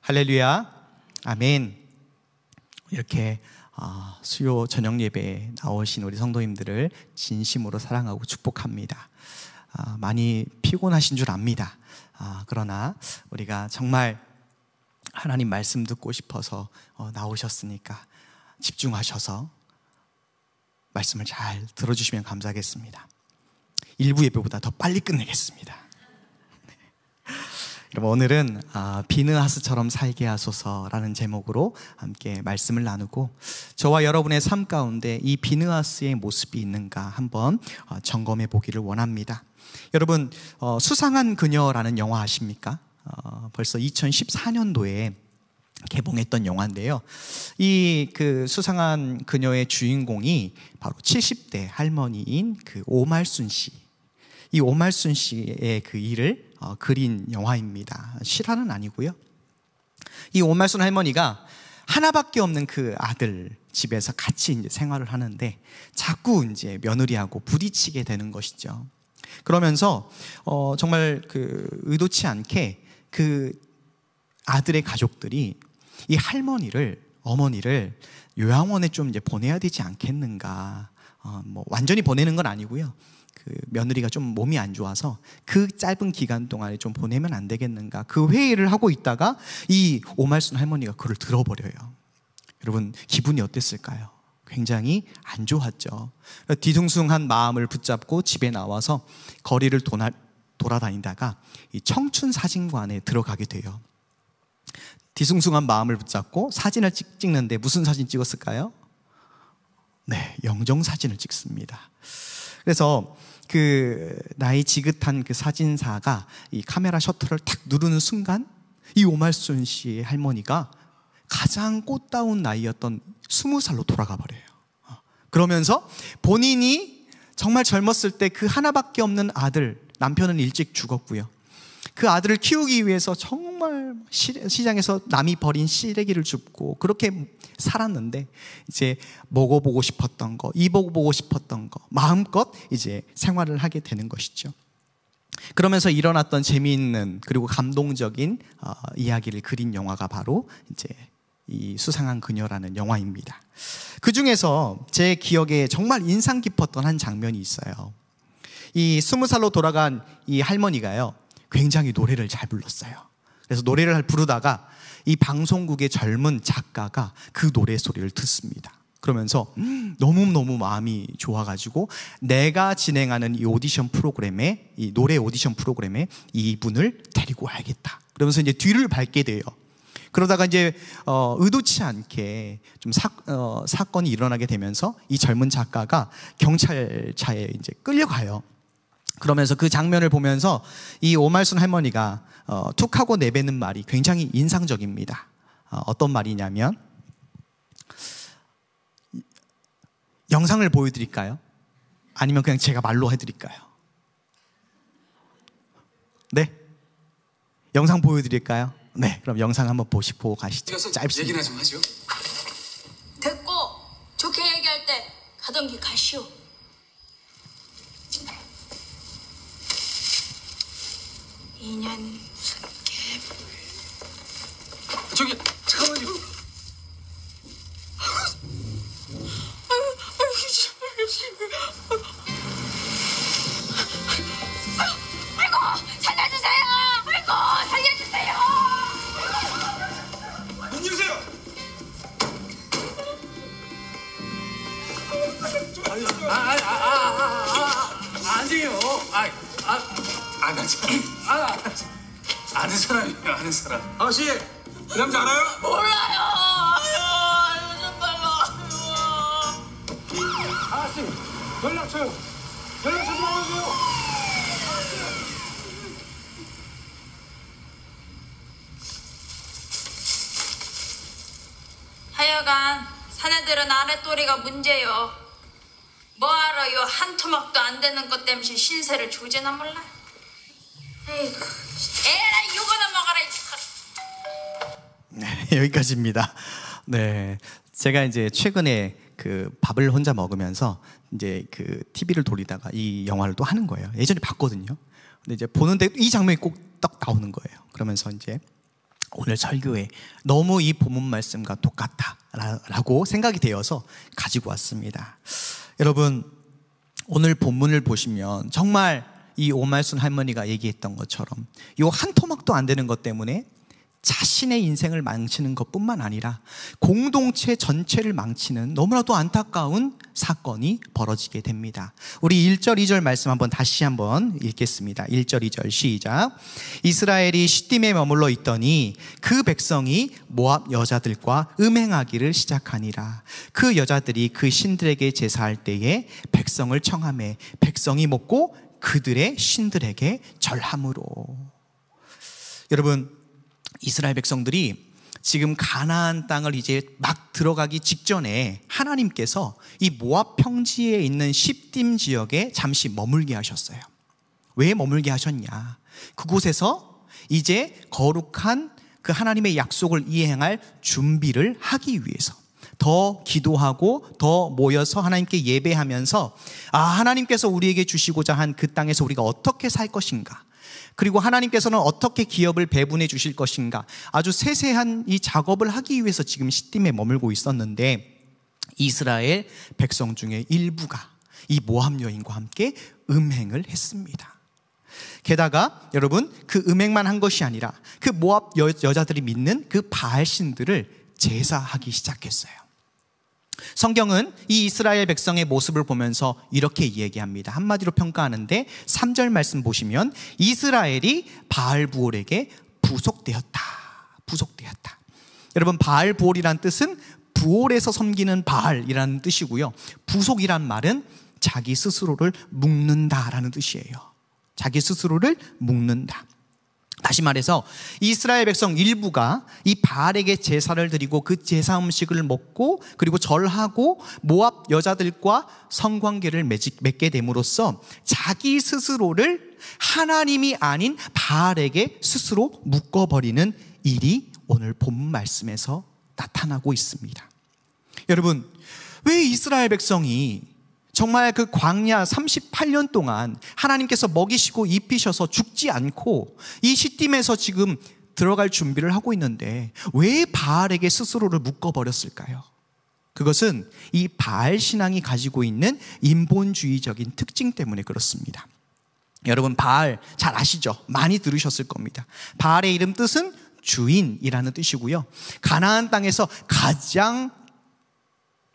할렐루야, 아멘. 이렇게 수요 저녁 예배에 나오신 우리 성도님들을 진심으로 사랑하고 축복합니다. 많이 피곤하신 줄 압니다. 그러나 우리가 정말 하나님 말씀 듣고 싶어서 나오셨으니까 집중하셔서 말씀을 잘 들어주시면 감사하겠습니다. 일부 예배보다 더 빨리 끝내겠습니다. 여러분, 오늘은 비느하스처럼 살게 하소서라는 제목으로 함께 말씀을 나누고, 저와 여러분의 삶 가운데 이 비느하스의 모습이 있는가 한번 점검해 보기를 원합니다. 여러분, 수상한 그녀라는 영화 아십니까? 벌써 2014년도에 개봉했던 영화인데요. 이 수상한 그녀의 주인공이 바로 70대 할머니인 오말순 씨. 이 오말순 씨의 그 일을 그린 영화입니다. 실화는 아니고요. 이 오말순 할머니가 하나밖에 없는 그 아들 집에서 같이 이제 생활을 하는데 자꾸 이제 며느리하고 부딪히게 되는 것이죠. 그러면서 정말 의도치 않게 그 아들의 가족들이 이 어머니를 요양원에 좀 이제 보내야 되지 않겠는가. 완전히 보내는 건 아니고요. 며느리가 좀 몸이 안 좋아서 그 짧은 기간 동안에 좀 보내면 안 되겠는가. 그 회의를 하고 있다가 이 오말순 할머니가 그걸 들어버려요. 여러분, 기분이 어땠을까요? 굉장히 안 좋았죠. 뒤숭숭한 마음을 붙잡고 집에 나와서 거리를 돌아다니다가 이 청춘 사진관에 들어가게 돼요. 뒤숭숭한 마음을 붙잡고 사진을 찍는데 무슨 사진 찍었을까요? 네, 영정사진을 찍습니다. 그래서 나이 지긋한 사진사가 이 카메라 셔터를 탁 누르는 순간 이 오말순 씨의 할머니가 가장 꽃다운 나이였던 20살로 돌아가 버려요. 그러면서 본인이 정말 젊었을 때 그 하나밖에 없는 아들, 남편은 일찍 죽었고요. 그 아들을 키우기 위해서 정말 시장에서 남이 버린 시래기를 줍고 그렇게 살았는데, 이제 먹어보고 싶었던 거, 입어보고 싶었던 거 마음껏 이제 생활을 하게 되는 것이죠. 그러면서 일어났던 재미있는 그리고 감동적인 이야기를 그린 영화가 바로 이제 이 수상한 그녀라는 영화입니다. 그 중에서 제 기억에 정말 인상 깊었던 한 장면이 있어요. 이 20살로 돌아간 이 할머니가요, 굉장히 노래를 잘 불렀어요. 그래서 노래를 부르다가 이 방송국의 젊은 작가가 그 노래 소리를 듣습니다. 그러면서 너무너무 마음이 좋아가지고 내가 진행하는 이 노래 오디션 프로그램에 이분을 데리고 와야겠다. 그러면서 이제 뒤를 밟게 돼요. 그러다가 이제 의도치 않게 좀 사건이 일어나게 되면서 이 젊은 작가가 경찰차에 이제 끌려가요. 그러면서 그 장면을 보면서 이 오말순 할머니가 툭 하고 내뱉는 말이 굉장히 인상적입니다. 어떤 말이냐면, 영상을 보여드릴까요? 아니면 그냥 제가 말로 해드릴까요? 네? 영상 보여드릴까요? 네, 그럼 영상 한번 보고 가시죠. 짧습니다. 얘기나 좀 하죠. 됐고, 좋게 얘기할 때 가던 길 가시오. 인연 무슨 개불. 저기 잠깐만요. 아이고, 살려주세요. 아이고, 살려주세요. 문 열으세요. 아니요. 아는 사람이에요, 아는 사람. 아저씨, 그 남자 알아요? 몰라요. 아유, 좀 달라. 아저씨, 연락처요. 연락처 좀 알려주세요. 하여간 사내들은 아랫도리가 문제요. 뭐하러 요 한 토막도 안 되는 것 때문에 신세를 조지나 몰라. 에이구, 에라 이거나 먹어라. 네, 여기까지입니다. 네, 제가 이제 최근에 밥을 혼자 먹으면서 이제 TV를 돌리다가 이 영화를 또 하는 거예요. 예전에 봤거든요. 근데 이제 보는데 이 장면이 꼭 딱 나오는 거예요. 그러면서 이제 오늘 설교에 너무 이 본문 말씀과 똑같다라고 생각이 되어서 가지고 왔습니다. 여러분, 오늘 본문을 보시면 정말 이 오말순 할머니가 얘기했던 것처럼 이 한 토막도 안 되는 것 때문에 자신의 인생을 망치는 것뿐만 아니라 공동체 전체를 망치는 너무나도 안타까운 사건이 벌어지게 됩니다. 우리 1절 2절 말씀 다시 한번 읽겠습니다. 1절 2절 시작. 이스라엘이 시딤에 머물러 있더니 그 백성이 모압 여자들과 음행하기를 시작하니라. 그 여자들이 그 신들에게 제사할 때에 백성을 청하매 백성이 먹고 그들의 신들에게 절함으로. 여러분, 이스라엘 백성들이 지금 가나안 땅을 이제 막 들어가기 직전에 하나님께서 이 모압 평지에 있는 시딤 지역에 잠시 머물게 하셨어요. 왜 머물게 하셨냐? 그곳에서 이제 거룩한 그 하나님의 약속을 이행할 준비를 하기 위해서 더 기도하고 더 모여서 하나님께 예배하면서 하나님께서 우리에게 주시고자 한 그 땅에서 우리가 어떻게 살 것인가, 그리고 하나님께서는 어떻게 기업을 배분해 주실 것인가, 아주 세세한 이 작업을 하기 위해서 지금 시딤에 머물고 있었는데 이스라엘 백성 중에 일부가 이 모압 여인과 함께 음행을 했습니다. 게다가 여러분, 그 음행만 한 것이 아니라 그 모압 여자들이 믿는 그 바알 신들을 제사하기 시작했어요. 성경은 이 이스라엘 백성의 모습을 보면서 이렇게 얘기합니다. 한마디로 평가하는데 3절 말씀 보시면 이스라엘이 바알부올에게 부속되었다. 여러분, 바알부올이란 뜻은 부올에서 섬기는 바알이라는 뜻이고요, 부속이란 말은 자기 스스로를 묶는다라는 뜻이에요. 자기 스스로를 묶는다. 다시 말해서 이스라엘 백성 일부가 이 바알에게 제사를 드리고 그 제사 음식을 먹고 그리고 절하고 모압 여자들과 성관계를 맺게 됨으로써 자기 스스로를 하나님이 아닌 바알에게 스스로 묶어버리는 일이 오늘 본문 말씀에서 나타나고 있습니다. 여러분, 왜 이스라엘 백성이 정말 그 광야 38년 동안 하나님께서 먹이시고 입히셔서 죽지 않고 이 시딤에서 지금 들어갈 준비를 하고 있는데 왜 바알에게 스스로를 묶어버렸을까요? 그것은 이 바알 신앙이 가지고 있는 인본주의적인 특징 때문에 그렇습니다. 여러분, 바알 잘 아시죠? 많이 들으셨을 겁니다. 바알의 이름 뜻은 주인이라는 뜻이고요, 가나안 땅에서 가장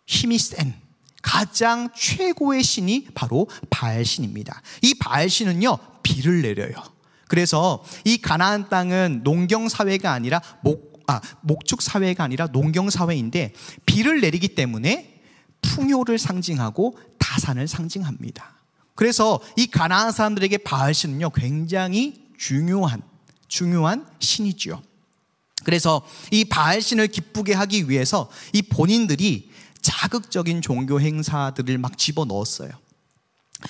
힘이 센 가장 최고의 신이 바로 바알신입니다. 이 바알신은요, 비를 내려요. 그래서 이 가나안 땅은 농경사회가 아니라 목축사회가 아니라 농경사회인데 비를 내리기 때문에 풍요를 상징하고 다산을 상징합니다. 그래서 이 가나안 사람들에게 바알신은요, 굉장히 중요한 신이죠. 그래서 이 바알신을 기쁘게 하기 위해서 이 본인들이 자극적인 종교 행사들을 막 집어넣었어요.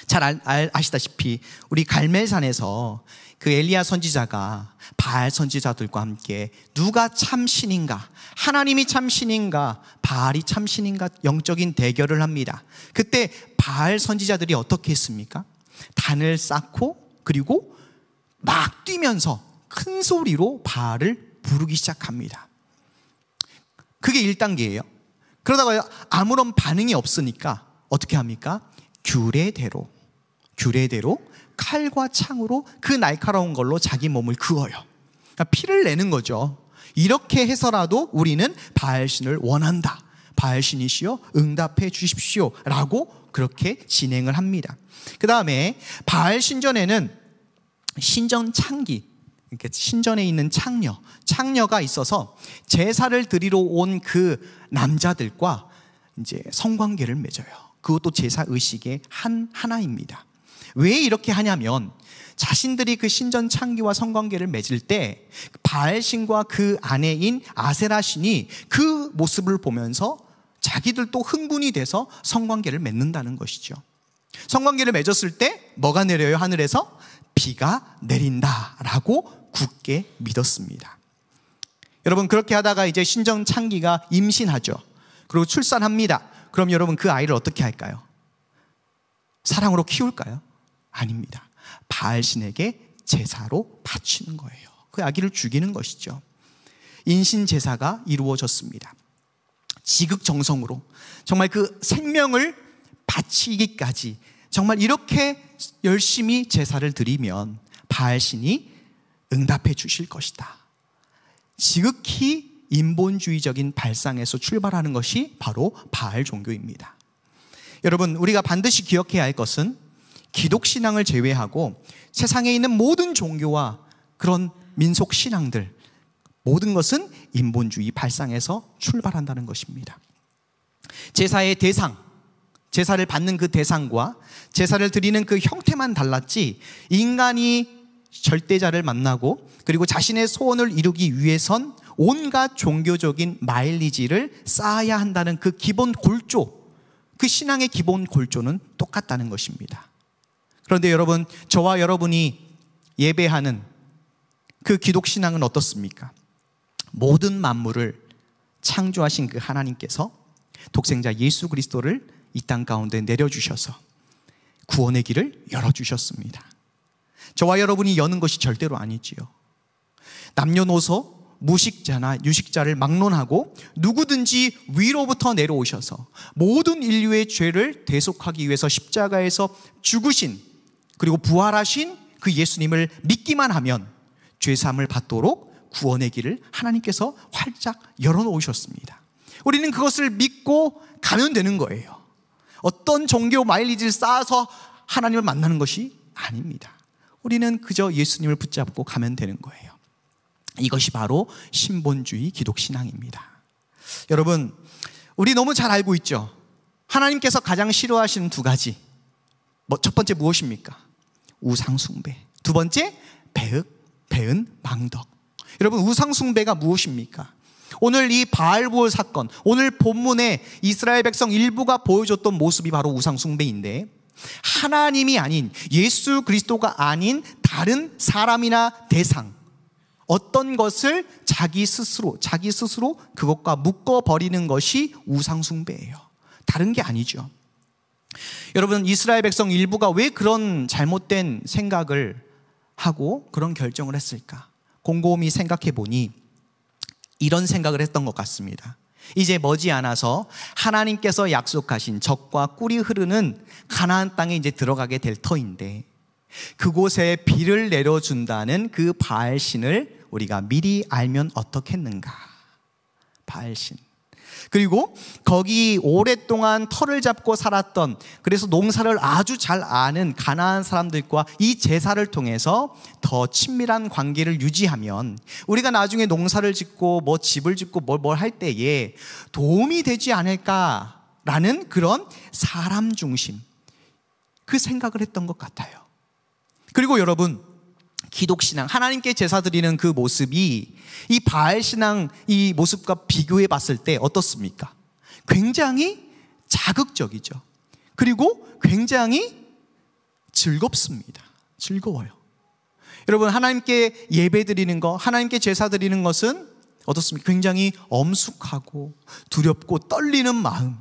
잘 아시다시피 우리 갈멜산에서 그 엘리야 선지자가 바알 선지자들과 함께 누가 참 신인가, 하나님이 참 신인가, 바알이 참 신인가 영적인 대결을 합니다. 그때 바알 선지자들이 어떻게 했습니까? 단을 쌓고 그리고 막 뛰면서 큰 소리로 바알을 부르기 시작합니다. 그게 1단계예요. 그러다가 아무런 반응이 없으니까 어떻게 합니까? 규례대로 칼과 창으로 그 날카로운 걸로 자기 몸을 그어요. 그러니까 피를 내는 거죠. 이렇게 해서라도 우리는 바알신을 원한다. 바알신이시여 응답해 주십시오 라고 그렇게 진행을 합니다. 그 다음에 바알 신전에는 신전 창기, 그러니까 신전에 있는 창녀가 있어서 제사를 드리러 온 그 남자들과 이제 성관계를 맺어요. 그것도 제사 의식의 하나입니다. 왜 이렇게 하냐면 자신들이 그 신전 창기와 성관계를 맺을 때 바알신과 그 아내인 아세라신이 그 모습을 보면서 자기들도 흥분이 돼서 성관계를 맺는다는 것이죠. 성관계를 맺었을 때 뭐가 내려요? 하늘에서 비가 내린다라고 굳게 믿었습니다. 여러분, 그렇게 하다가 이제 신전 창기가 임신하죠. 그리고 출산합니다. 그럼 여러분, 그 아이를 어떻게 할까요? 사랑으로 키울까요? 아닙니다. 바알신에게 제사로 바치는 거예요. 그 아기를 죽이는 것이죠. 인신제사가 이루어졌습니다. 지극정성으로 정말 그 생명을 바치기까지 정말 이렇게 열심히 제사를 드리면 바알신이 응답해 주실 것이다. 지극히 인본주의적인 발상에서 출발하는 것이 바로 바알 종교입니다. 여러분, 우리가 반드시 기억해야 할 것은 기독신앙을 제외하고 세상에 있는 모든 종교와 그런 민속신앙들, 모든 것은 인본주의 발상에서 출발한다는 것입니다. 제사의 대상, 제사를 받는 그 대상과 제사를 드리는 그 형태만 달랐지, 인간이 절대자를 만나고 그리고 자신의 소원을 이루기 위해선 온갖 종교적인 마일리지를 쌓아야 한다는 그 기본 골조, 그 신앙의 기본 골조는 똑같다는 것입니다. 그런데 여러분, 저와 여러분이 예배하는 그 기독신앙은 어떻습니까? 모든 만물을 창조하신 그 하나님께서 독생자 예수 그리스도를 이 땅 가운데 내려주셔서 구원의 길을 열어주셨습니다. 저와 여러분이 여는 것이 절대로 아니지요. 남녀노소, 무식자나 유식자를 막론하고 누구든지 위로부터 내려오셔서 모든 인류의 죄를 대속하기 위해서 십자가에서 죽으신, 그리고 부활하신 그 예수님을 믿기만 하면 죄사함을 받도록 구원의 길을 하나님께서 활짝 열어놓으셨습니다. 우리는 그것을 믿고 가면 되는 거예요. 어떤 종교 마일리지를 쌓아서 하나님을 만나는 것이 아닙니다. 우리는 그저 예수님을 붙잡고 가면 되는 거예요. 이것이 바로 신본주의 기독신앙입니다. 여러분, 우리 너무 잘 알고 있죠? 하나님께서 가장 싫어하시는 두 가지, 첫 번째 무엇입니까? 우상숭배. 두 번째, 배은 망덕. 여러분, 우상숭배가 무엇입니까? 오늘 이 바알부올 사건, 오늘 본문에 이스라엘 백성 일부가 보여줬던 모습이 바로 우상숭배인데, 하나님이 아닌, 예수 그리스도가 아닌 다른 사람이나 대상, 어떤 것을 자기 스스로 그것과 묶어버리는 것이 우상숭배예요. 다른 게 아니죠. 여러분, 이스라엘 백성 일부가 왜 그런 잘못된 생각을 하고 그런 결정을 했을까? 곰곰이 생각해 보니 이런 생각을 했던 것 같습니다. 이제 머지않아서 하나님께서 약속하신 젖과 꿀이 흐르는 가나안 땅에 이제 들어가게 될 터인데, 그곳에 비를 내려준다는 그 바알신을 우리가 미리 알면 어떻겠는가? 바알신. 그리고 거기 오랫동안 터를 잡고 살았던, 그래서 농사를 아주 잘 아는 가나안 사람들과 이 제사를 통해서 더 친밀한 관계를 유지하면 우리가 나중에 농사를 짓고 뭐 집을 짓고 뭘 할 때에 도움이 되지 않을까라는 그런 사람 중심, 그 생각을 했던 것 같아요. 그리고 여러분, 기독신앙, 하나님께 제사 드리는 그 모습이 이 바알신앙 이 모습과 비교해 봤을 때 어떻습니까? 굉장히 자극적이죠. 그리고 굉장히 즐겁습니다. 즐거워요. 여러분, 하나님께 예배 드리는 것, 하나님께 제사 드리는 것은 어떻습니까? 굉장히 엄숙하고 두렵고 떨리는 마음.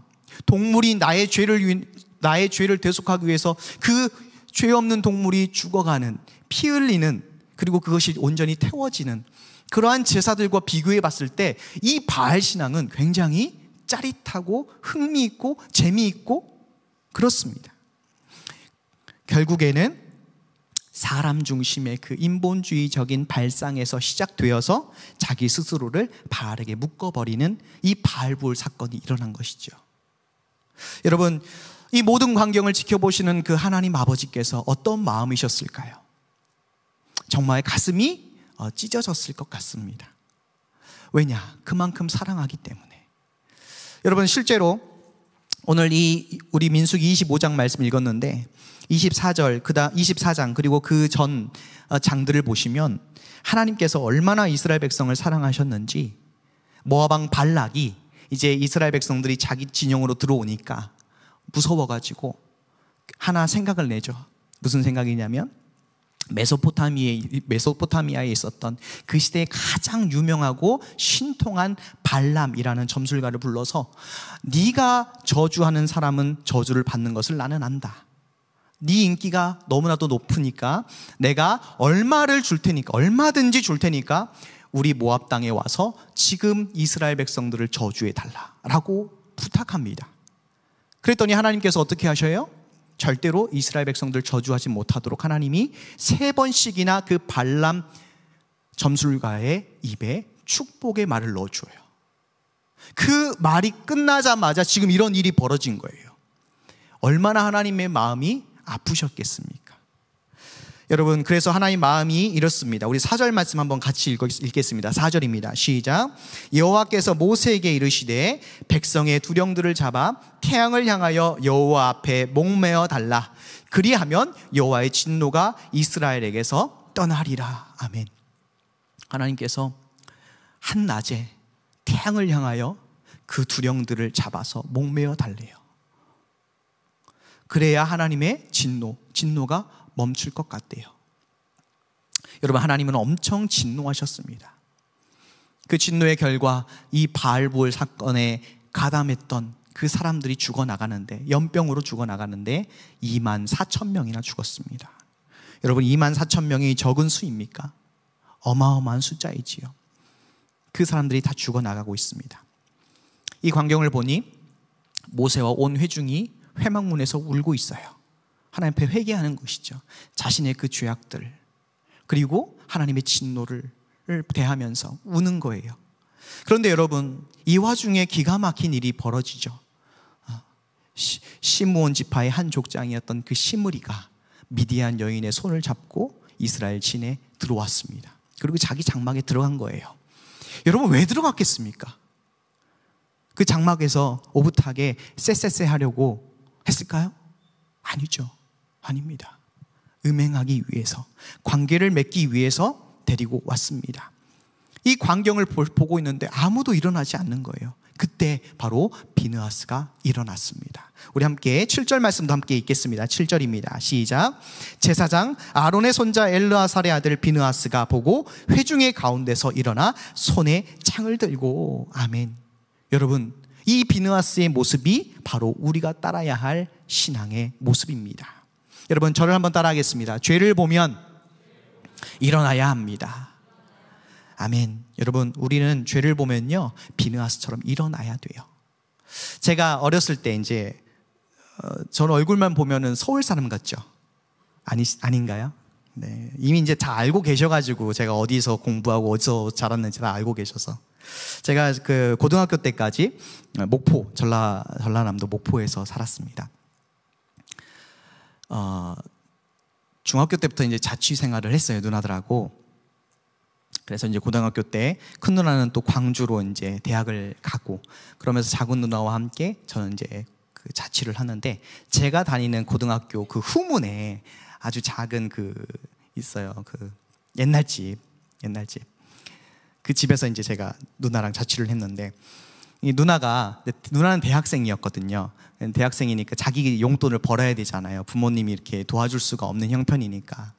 동물이 나의 죄를 대속하기 위해서 그 죄 없는 동물이 죽어가는, 피 흘리는, 그리고 그것이 온전히 태워지는 그러한 제사들과 비교해 봤을 때 이 바알 신앙은 굉장히 짜릿하고 흥미있고 재미있고 그렇습니다. 결국에는 사람 중심의 그 인본주의적인 발상에서 시작되어서 자기 스스로를 바알에게 묶어버리는 이 바알부올 사건이 일어난 것이죠. 여러분, 이 모든 광경을 지켜보시는 그 하나님 아버지께서 어떤 마음이셨을까요? 정말 가슴이 찢어졌을 것 같습니다. 왜냐? 그만큼 사랑하기 때문에. 여러분, 실제로 오늘 우리 민수기 25장 말씀 읽었는데 24장 그리고 그 전 장들을 보시면 하나님께서 얼마나 이스라엘 백성을 사랑하셨는지, 모압 왕 발락이 이제 이스라엘 백성들이 자기 진영으로 들어오니까 무서워가지고 하나 생각을 내죠. 무슨 생각이냐면 메소포타미아에 있었던 그 시대에 가장 유명하고 신통한 발람이라는 점술가를 불러서, 네가 저주하는 사람은 저주를 받는 것을 나는 안다. 네 인기가 너무나도 높으니까 내가 얼마든지 줄 테니까 우리 모압 땅에 와서 지금 이스라엘 백성들을 저주해 달라라고 부탁합니다. 그랬더니 하나님께서 어떻게 하셔요? 절대로 이스라엘 백성들 저주하지 못하도록 하나님이 3번씩이나 그 발람 점술가의 입에 축복의 말을 넣어줘요. 그 말이 끝나자마자 지금 이런 일이 벌어진 거예요. 얼마나 하나님의 마음이 아프셨겠습니까? 여러분, 그래서 하나님 마음이 이렇습니다. 우리 4절 말씀 한번 같이 읽겠습니다. 4절입니다. 시작. 여호와께서 모세에게 이르시되 백성의 두령들을 잡아 태양을 향하여 여호와 앞에 목매어 달라. 그리하면 여호와의 진노가 이스라엘에게서 떠나리라. 아멘. 하나님께서 한낮에 태양을 향하여 그 두령들을 잡아서 목매어 달래요. 그래야 하나님의 진노가 멈출 것 같대요. 여러분, 하나님은 엄청 진노하셨습니다. 그 진노의 결과 이 바알볼 사건에 가담했던 그 사람들이 죽어나가는데, 연병으로 죽어나가는데 24,000명이나 죽었습니다. 여러분, 24,000명이 적은 수입니까? 어마어마한 숫자이지요. 그 사람들이 다 죽어나가고 있습니다. 이 광경을 보니 모세와 온 회중이 회막문에서 울고 있어요. 하나님 앞에 회개하는 것이죠. 자신의 그 죄악들, 그리고 하나님의 진노를 대하면서 우는 거예요. 그런데 여러분, 이 와중에 기가 막힌 일이 벌어지죠. 시므온 지파의 한 족장이었던 그 시므리가 미디안 여인의 손을 잡고 이스라엘 진에 들어왔습니다. 그리고 자기 장막에 들어간 거예요. 여러분, 왜 들어갔겠습니까? 그 장막에서 오붓하게 쎄쎄쎄 하려고 했을까요? 아니죠. 아닙니다. 음행하기 위해서, 관계를 맺기 위해서 데리고 왔습니다. 이 광경을 보고 있는데 아무도 일어나지 않는 거예요. 그때 바로 비느하스가 일어났습니다. 우리 함께 7절 말씀도 함께 읽겠습니다. 7절입니다. 시작. 제사장 아론의 손자 엘르아살의 아들 비느하스가 보고 회중의 가운데서 일어나 손에 창을 들고. 아멘. 여러분, 이 비느하스의 모습이 바로 우리가 따라야 할 신앙의 모습입니다. 여러분, 저를 한번 따라하겠습니다. 죄를 보면 일어나야 합니다. 아멘. 여러분, 우리는 죄를 보면요, 비느하스처럼 일어나야 돼요. 제가 어렸을 때 이제 저는 얼굴만 보면은 서울 사람 같죠? 아닌가요? 네. 이미 이제 다 알고 계셔가지고 제가 어디서 공부하고 어디서 자랐는지 다 알고 계셔서. 제가 그 고등학교 때까지 목포, 전라남도 목포에서 살았습니다. 중학교 때부터 이제 자취 생활을 했어요, 누나들하고. 그래서 이제 고등학교 때 큰 누나는 또 광주로 이제 대학을 가고, 그러면서 작은 누나와 함께 저는 이제 그 자취를 하는데, 제가 다니는 고등학교 그 후문에 아주 작은 그 있어요. 그 옛날 집. 그 집에서 이제 제가 누나랑 자취를 했는데, 이 누나는 대학생이었거든요. 대학생이니까 자기 용돈을 벌어야 되잖아요. 부모님이 이렇게 도와줄 수가 없는 형편이니까.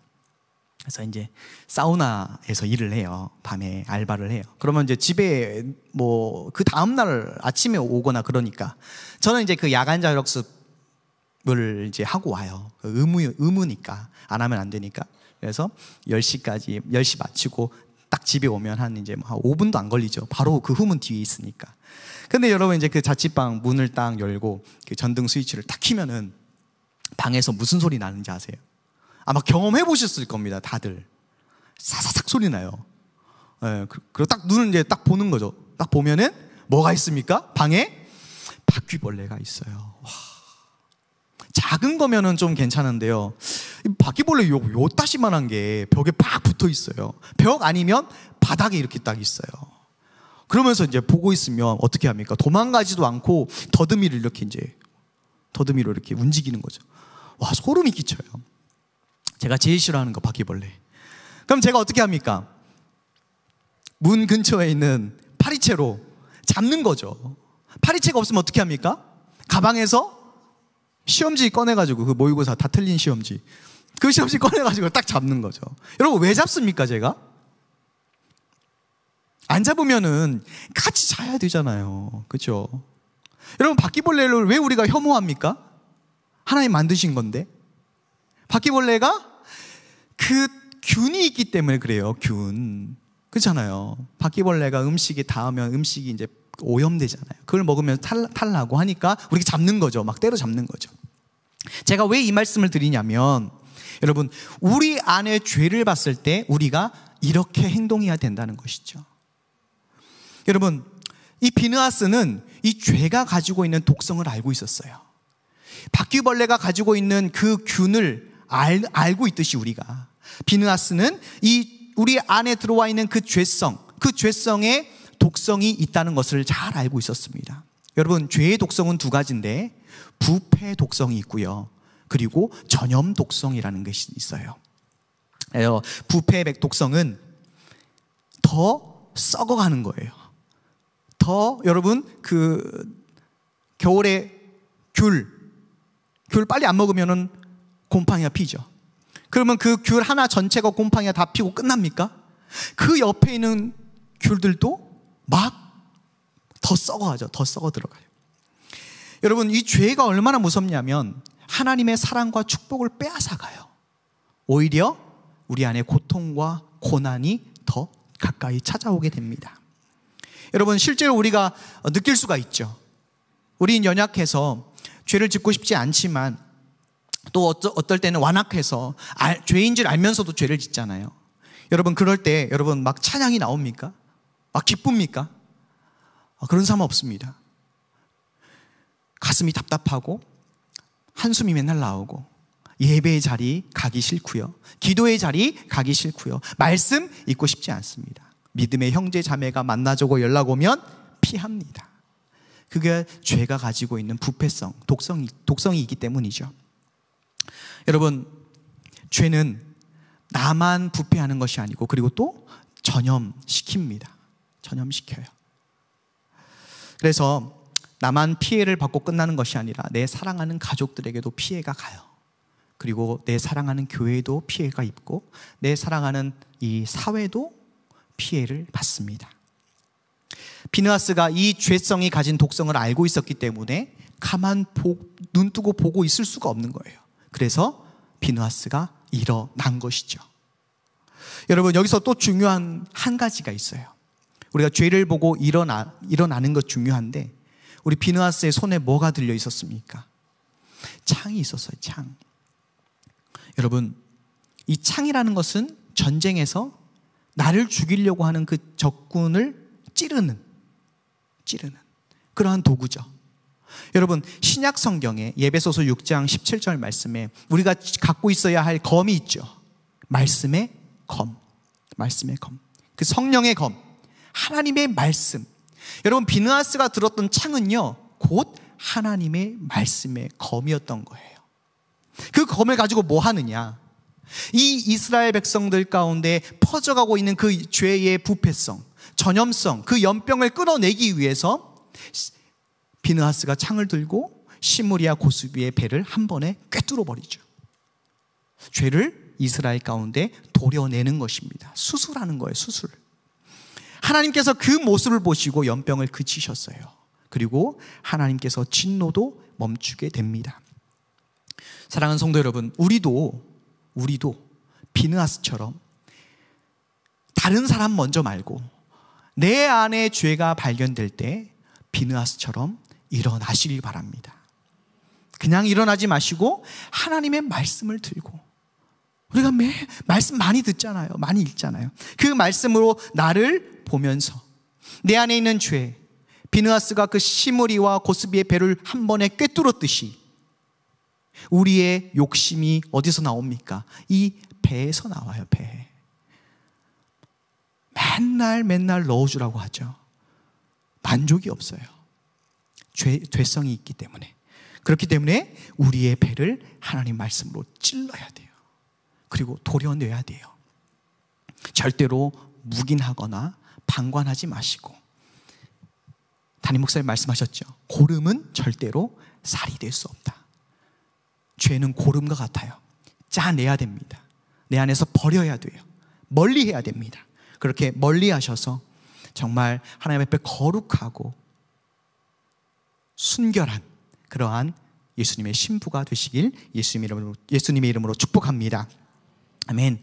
그래서 이제 사우나에서 일을 해요. 밤에 알바를 해요. 그러면 이제 집에 뭐 그 다음날 아침에 오거나 그러니까 저는 이제 그 야간 자율학습을 이제 하고 와요. 의무니까 안 하면 안 되니까. 그래서 10시 마치고 딱 집에 오면 한 이제 한 5분도 안 걸리죠. 바로 그 후문 뒤에 있으니까. 근데 여러분, 이제 그 자취방 문을 딱 열고 그 전등 스위치를 딱 켜면은 방에서 무슨 소리 나는지 아세요? 아마 경험해 보셨을 겁니다, 다들. 사사삭 소리 나요. 네, 그리고 딱 눈을 이제 딱 보는 거죠. 딱 보면은 뭐가 있습니까? 방에 바퀴벌레가 있어요. 와. 작은 거면은 좀 괜찮은데요, 바퀴벌레 요따시만한 게 벽에 팍 붙어 있어요. 벽 아니면 바닥에 이렇게 딱 있어요. 그러면서 이제 보고 있으면 어떻게 합니까? 도망가지도 않고 더듬이로 이렇게 움직이는 거죠. 와, 소름이 끼쳐요. 제가 제일 싫어하는 거 바퀴벌레. 그럼 제가 어떻게 합니까? 문 근처에 있는 파리채로 잡는 거죠. 파리채가 없으면 어떻게 합니까? 가방에서 시험지 꺼내가지고, 그 모의고사 다 틀린 시험지, 그 시험지 꺼내가지고 딱 잡는 거죠. 여러분, 왜 잡습니까, 제가? 안 잡으면은 같이 자야 되잖아요. 그렇죠? 여러분, 바퀴벌레를 왜 우리가 혐오합니까? 하나님 만드신 건데. 바퀴벌레가 그 균이 있기 때문에 그래요. 균. 그렇잖아요. 바퀴벌레가 음식에 닿으면 음식이 이제 오염되잖아요. 그걸 먹으면 탈나고 하니까 우리가 잡는 거죠. 막 때려잡는 거죠. 제가 왜 이 말씀을 드리냐면, 여러분, 우리 안에 죄를 봤을 때 우리가 이렇게 행동해야 된다는 것이죠. 여러분, 이 비느하스는 이 죄가 가지고 있는 독성을 알고 있었어요. 바퀴벌레가 가지고 있는 그 균을 알고 있듯이 우리가, 비느하스는 우리 안에 들어와 있는 그 죄성의 독성이 있다는 것을 잘 알고 있었습니다. 여러분, 죄의 독성은 두 가지인데, 부패 독성이 있고요, 그리고 전염 독성이라는 것이 있어요. 부패 독성은 더 썩어가는 거예요. 여러분, 겨울에 귤 빨리 안 먹으면은 곰팡이가 피죠. 그러면 그 귤 하나 전체가 곰팡이가 다 피고 끝납니까? 그 옆에 있는 귤들도 막 더 썩어가죠. 더 썩어 들어가요. 여러분, 이 죄가 얼마나 무섭냐면 하나님의 사랑과 축복을 빼앗아가요. 오히려 우리 안에 고통과 고난이 더 가까이 찾아오게 됩니다. 여러분, 실제로 우리가 느낄 수가 있죠. 우리는 연약해서 죄를 짓고 싶지 않지만, 또 어떨 때는 완악해서 죄인 줄 알면서도 죄를 짓잖아요. 여러분, 그럴 때 여러분 막 찬양이 나옵니까? 막 기쁩니까? 그런 사람 없습니다. 가슴이 답답하고 한숨이 맨날 나오고, 예배의 자리 가기 싫고요, 기도의 자리 가기 싫고요, 말씀 읽고 싶지 않습니다. 믿음의 형제 자매가 만나자고 연락 오면 피합니다. 그게 죄가 가지고 있는 부패성, 독성이 있기 때문이죠. 여러분, 죄는 나만 부패하는 것이 아니고, 그리고 또 전염시킵니다. 전염시켜요. 그래서 나만 피해를 받고 끝나는 것이 아니라 내 사랑하는 가족들에게도 피해가 가요. 그리고 내 사랑하는 교회도 피해가 있고, 내 사랑하는 이 사회도 피해를 받습니다. 비느하스가 이 죄성이 가진 독성을 알고 있었기 때문에 가만 눈 뜨고 보고 있을 수가 없는 거예요. 그래서 비느하스가 일어난 것이죠. 여러분, 여기서 또 중요한 한 가지가 있어요. 우리가 죄를 보고 일어나는 것 중요한데, 우리 비느하스의 손에 뭐가 들려 있었습니까? 창이 있었어요. 창. 여러분, 이 창이라는 것은 전쟁에서 나를 죽이려고 하는 그 적군을 찌르는 그러한 도구죠. 여러분, 신약 성경에 예배소서 6장 17절 말씀에 우리가 갖고 있어야 할 검이 있죠. 말씀의 검. 그 성령의 검, 하나님의 말씀. 여러분, 비느하스가 들었던 창은요, 곧 하나님의 말씀의 검이었던 거예요. 그 검을 가지고 뭐 하느냐? 이 이스라엘 백성들 가운데 퍼져가고 있는 그 죄의 부패성, 전염성, 그 연병을 끊어내기 위해서 비느하스가 창을 들고 시므리와 고스비의 배를 한 번에 꿰뚫어 버리죠. 죄를 이스라엘 가운데 도려내는 것입니다. 수술하는 거예요. 수술. 하나님께서 그 모습을 보시고 연병을 그치셨어요. 그리고 하나님께서 진노도 멈추게 됩니다. 사랑하는 성도 여러분, 우리도 비느하스처럼 다른 사람 먼저 말고 내 안에 죄가 발견될 때 비느하스처럼 일어나시길 바랍니다. 그냥 일어나지 마시고 하나님의 말씀을 들고, 우리가 말씀 많이 듣잖아요. 많이 읽잖아요. 그 말씀으로 나를 보면서 내 안에 있는 죄, 비느하스가 그 시므리와 고스비의 배를 한 번에 꿰뚫었듯이 우리의 욕심이 어디서 나옵니까? 이 배에서 나와요. 배. 맨날 넣어주라고 하죠. 만족이 없어요. 죄성이 있기 때문에. 그렇기 때문에 우리의 배를 하나님 말씀으로 찔러야 돼요. 그리고 도려내야 돼요. 절대로 묵인하거나 방관하지 마시고, 담임 목사님 말씀하셨죠. 고름은 절대로 살이 될 수 없다. 죄는 고름과 같아요. 짜내야 됩니다. 내 안에서 버려야 돼요. 멀리해야 됩니다. 그렇게 멀리하셔서 정말 하나님 앞에 거룩하고 순결한 그러한 예수님의 신부가 되시길 예수님의 이름으로 축복합니다. 아멘.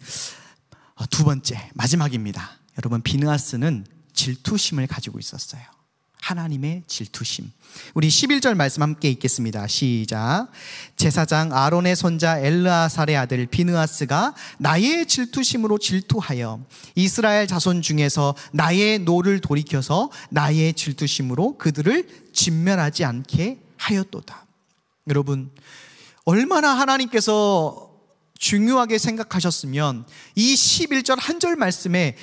두 번째, 마지막입니다. 여러분, 비느하스는 질투심을 가지고 있었어요. 하나님의 질투심. 우리 11절 말씀 함께 읽겠습니다. 시작. 제사장 아론의 손자 엘르아살의 아들 비느하스가 나의 질투심으로 질투하여 이스라엘 자손 중에서 나의 노를 돌이켜서 나의 질투심으로 그들을 진멸하지 않게 하였도다. 여러분, 얼마나 하나님께서 중요하게 생각하셨으면 이 11절 한 절 말씀에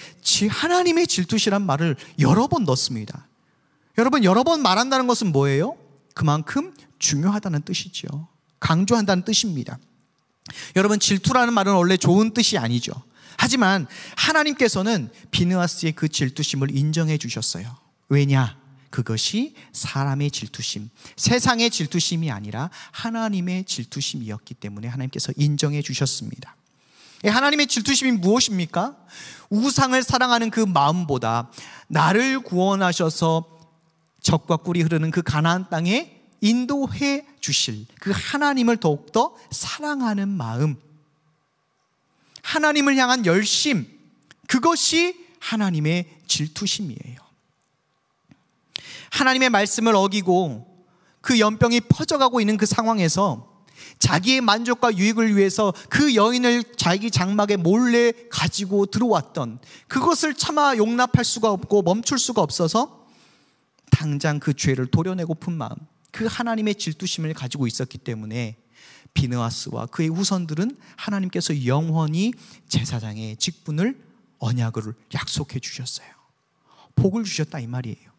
하나님의 질투시란 말을 여러 번 넣습니다. 여러분, 여러 번 말한다는 것은 뭐예요? 그만큼 중요하다는 뜻이죠. 강조한다는 뜻입니다. 여러분, 질투라는 말은 원래 좋은 뜻이 아니죠. 하지만 하나님께서는 비느하스의 그 질투심을 인정해 주셨어요. 왜냐? 그것이 사람의 질투심, 세상의 질투심이 아니라 하나님의 질투심이었기 때문에 하나님께서 인정해 주셨습니다. 하나님의 질투심이 무엇입니까? 우상을 사랑하는 그 마음보다 나를 구원하셔서 적과 꿀이 흐르는 그 가나안 땅에 인도해 주실 그 하나님을 더욱더 사랑하는 마음, 하나님을 향한 열심, 그것이 하나님의 질투심이에요. 하나님의 말씀을 어기고 그 연병이 퍼져가고 있는 그 상황에서 자기의 만족과 유익을 위해서 그 여인을 자기 장막에 몰래 가지고 들어왔던 그것을 차마 용납할 수가 없고 멈출 수가 없어서 당장 그 죄를 도려내고픈 마음, 그 하나님의 질투심을 가지고 있었기 때문에 비느하스와 그의 후손들은 하나님께서 영원히 제사장의 직분을 언약을 약속해 주셨어요. 복을 주셨다 이 말이에요.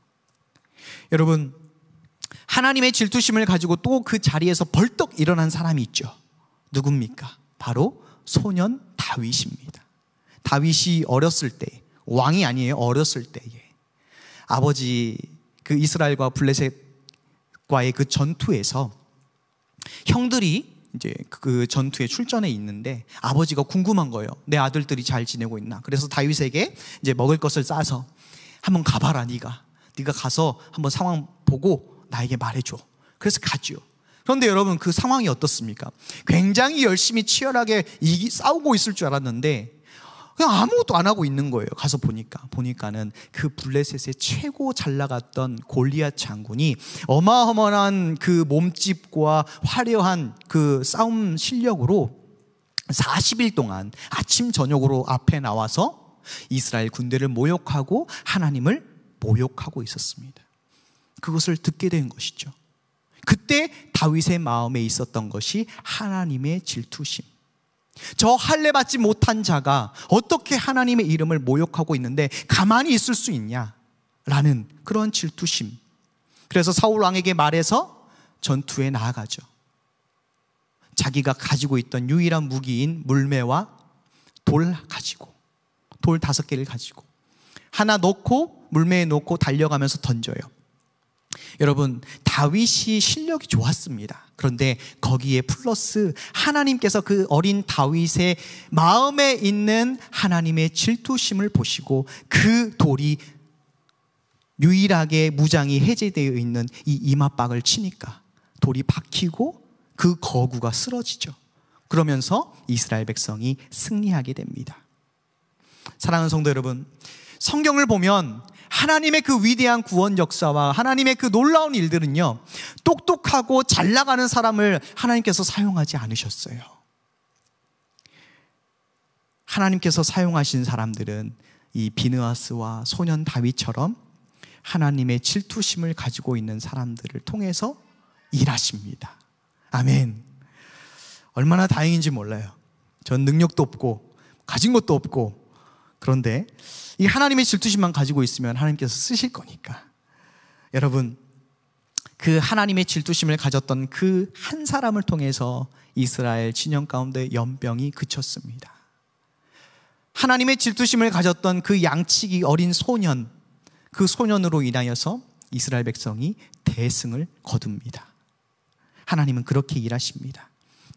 여러분, 하나님의 질투심을 가지고 또 그 자리에서 벌떡 일어난 사람이 있죠. 누굽니까? 바로 소년 다윗입니다. 다윗이 어렸을 때, 왕이 아니에요. 어렸을 때에 아버지 그 이스라엘과 블레셋과의 그 전투에서 형들이 이제 그 전투에 출전해 있는데 아버지가 궁금한 거예요. 내 아들들이 잘 지내고 있나? 그래서 다윗에게 이제 먹을 것을 싸서 한번 가봐라. 네가 가서 한번 상황 보고 나에게 말해줘. 그래서 가죠. 그런데 여러분, 그 상황이 어떻습니까? 굉장히 열심히 치열하게 싸우고 있을 줄 알았는데 그냥 아무것도 안 하고 있는 거예요. 가서 보니까는 그 블레셋의 최고 잘 나갔던 골리앗 장군이 어마어마한 그 몸집과 화려한 그 싸움 실력으로 40일 동안 아침 저녁으로 앞에 나와서 이스라엘 군대를 모욕하고 하나님을 모욕하고 있었습니다. 그것을 듣게 된 것이죠. 그때 다윗의 마음에 있었던 것이 하나님의 질투심. 저 할례 받지 못한 자가 어떻게 하나님의 이름을 모욕하고 있는데 가만히 있을 수 있냐라는 그런 질투심. 그래서 사울 왕에게 말해서 전투에 나아가죠. 자기가 가지고 있던 유일한 무기인 물매와 돌 5개를 가지고 하나 놓고 물매에 놓고 달려가면서 던져요. 여러분, 다윗이 실력이 좋았습니다. 그런데 거기에 플러스 하나님께서 그 어린 다윗의 마음에 있는 하나님의 질투심을 보시고 그 돌이 유일하게 무장이 해제되어 있는 이 이마박을 치니까 돌이 박히고 그 거구가 쓰러지죠. 그러면서 이스라엘 백성이 승리하게 됩니다. 사랑하는 성도 여러분, 성경을 보면 하나님의 그 위대한 구원 역사와 하나님의 그 놀라운 일들은요, 똑똑하고 잘 나가는 사람을 하나님께서 사용하지 않으셨어요. 하나님께서 사용하신 사람들은 이 비느하스와 소년 다윗처럼 하나님의 질투심을 가지고 있는 사람들을 통해서 일하십니다. 아멘. 얼마나 다행인지 몰라요. 전 능력도 없고 가진 것도 없고, 그런데 이 하나님의 질투심만 가지고 있으면 하나님께서 쓰실 거니까. 여러분, 그 하나님의 질투심을 가졌던 그 한 사람을 통해서 이스라엘 진영 가운데 연병이 그쳤습니다. 하나님의 질투심을 가졌던 그 양치기 어린 소년, 그 소년으로 인하여서 이스라엘 백성이 대승을 거둡니다. 하나님은 그렇게 일하십니다.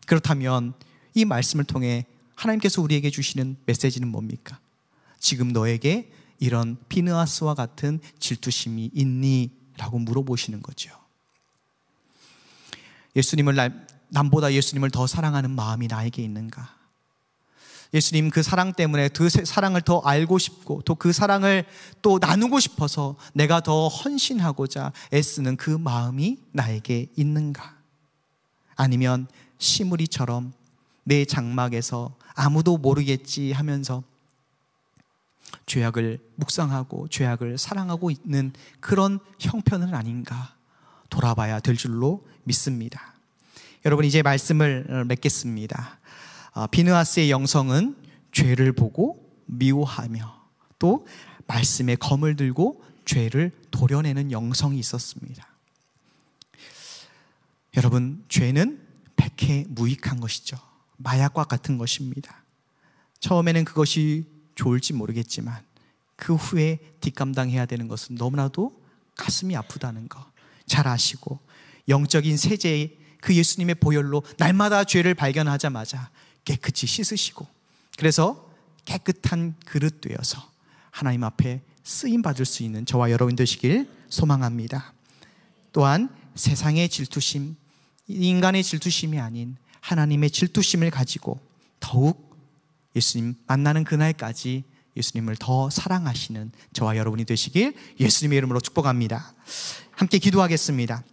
그렇다면 이 말씀을 통해 하나님께서 우리에게 주시는 메시지는 뭡니까? 지금 너에게 이런 비느하스와 같은 질투심이 있니? 라고 물어보시는 거죠. 남보다 예수님을 더 사랑하는 마음이 나에게 있는가? 예수님 그 사랑 때문에 그 사랑을 더 알고 싶고 또 그 사랑을 또 나누고 싶어서 내가 더 헌신하고자 애쓰는 그 마음이 나에게 있는가? 아니면 시무리처럼 내 장막에서 아무도 모르겠지 하면서 죄악을 묵상하고 죄악을 사랑하고 있는 그런 형편은 아닌가 돌아봐야 될 줄로 믿습니다. 여러분, 이제 말씀을 맺겠습니다. 비느하스의 영성은 죄를 보고 미워하며 또 말씀의 검을 들고 죄를 도려내는 영성이 있었습니다. 여러분, 죄는 백해무익한 것이죠. 마약과 같은 것입니다. 처음에는 그것이 좋을지 모르겠지만 그 후에 뒷감당해야 되는 것은 너무나도 가슴이 아프다는 거 잘 아시고, 영적인 세제의 그 예수님의 보혈로 날마다 죄를 발견하자마자 깨끗이 씻으시고, 그래서 깨끗한 그릇 되어서 하나님 앞에 쓰임 받을 수 있는 저와 여러분 되시길 소망합니다. 또한 세상의 질투심, 인간의 질투심이 아닌 하나님의 질투심을 가지고 더욱 예수님 만나는 그날까지 예수님을 더 사랑하시는 저와 여러분이 되시길 예수님의 이름으로 축복합니다. 함께 기도하겠습니다.